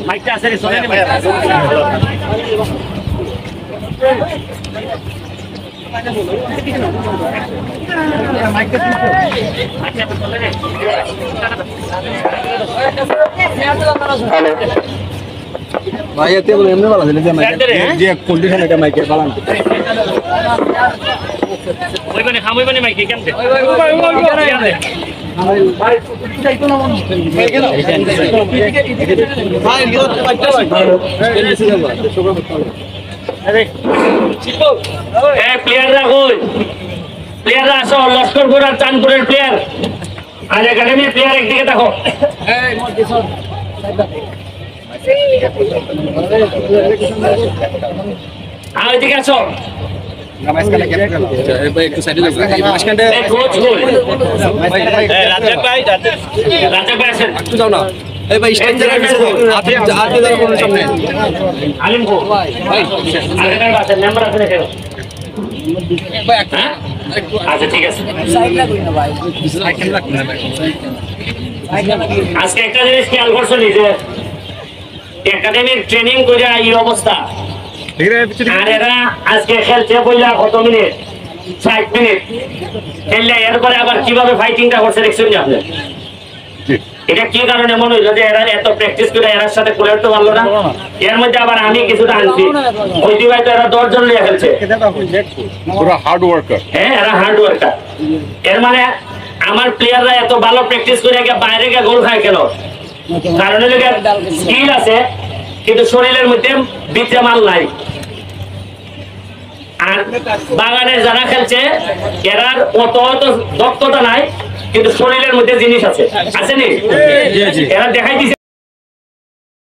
মাইকটা আছে রে চলে নে ভাই মাইকটা চলে নে হ্যালো ভাই এতে বলে এমনি বলা দিলে যে মাইক যে কন্ডিশন এটা মাইকের বালান ওই মানে খামই মানে মাইক কেমনে ভাই যাইতো না মন ভাই গেল ভাই গেল মাইকটা আরে চিপো এ প্লেয়াররা কই প্লেয়াররা আসো লস্করপুর আর চাঁদপুরের প্লেয়ার আর একাডেমির প্লেয়ার একদিকে দেখো এই মোর দিছন আর এদিকে আসো নমস্কার একটু সাইডে লাগবে মাসখানটা কোচ কই রাজাক ভাই আসেন একটু যাও না এই ভাই স্ট্যান্ড জায়গা নিচে আপনি আগে দাঁড়াও কোন সামনে আলিম কো ভাই আগেকার বাসে নাম্বার আছে দেখো ভাই আচ্ছা ঠিক আছে সাইড লাগুই না ভাই সাইড লাগুই না ভাই আজকে একটা জিনিস খেয়াল করছো নি যে একাডেমিক ট্রেনিং করে এই অবস্থা আর এরা আজকে খেলছে বললা কত মিনিট 60 মিনিট খেললে এরপরে আবার কিভাবে ফাইটিংটা করছে দেখছেন আপনি এটা কি কারণে মনে হইলো যে এরা এত প্র্যাকটিস করে এর সাথে করে উঠতে পারলো না এর মধ্যে আবার আমি কিছুটা আনছি ওই দিবাই তো এরা 10 জন নিয়ে খেলছে পুরো হার্ড ওয়ার্কার হ্যাঁ এরা হার্ড ওয়ার্কার এর মানে আমার প্লেয়াররা এত ভালো প্র্যাকটিস করে গিয়ে বাইরে গিয়ে গোল খায় কেন কারণ স্কিল আছে কিন্তু শরীরের মধ্যে বিদ্যা মাল নাই আর বাগানের যারা খেলছে এরার অত দক্ষতা নাই কিন্তু শরীরের মধ্যে জিনিস আছে নি এরা দেখাই দিচ্ছে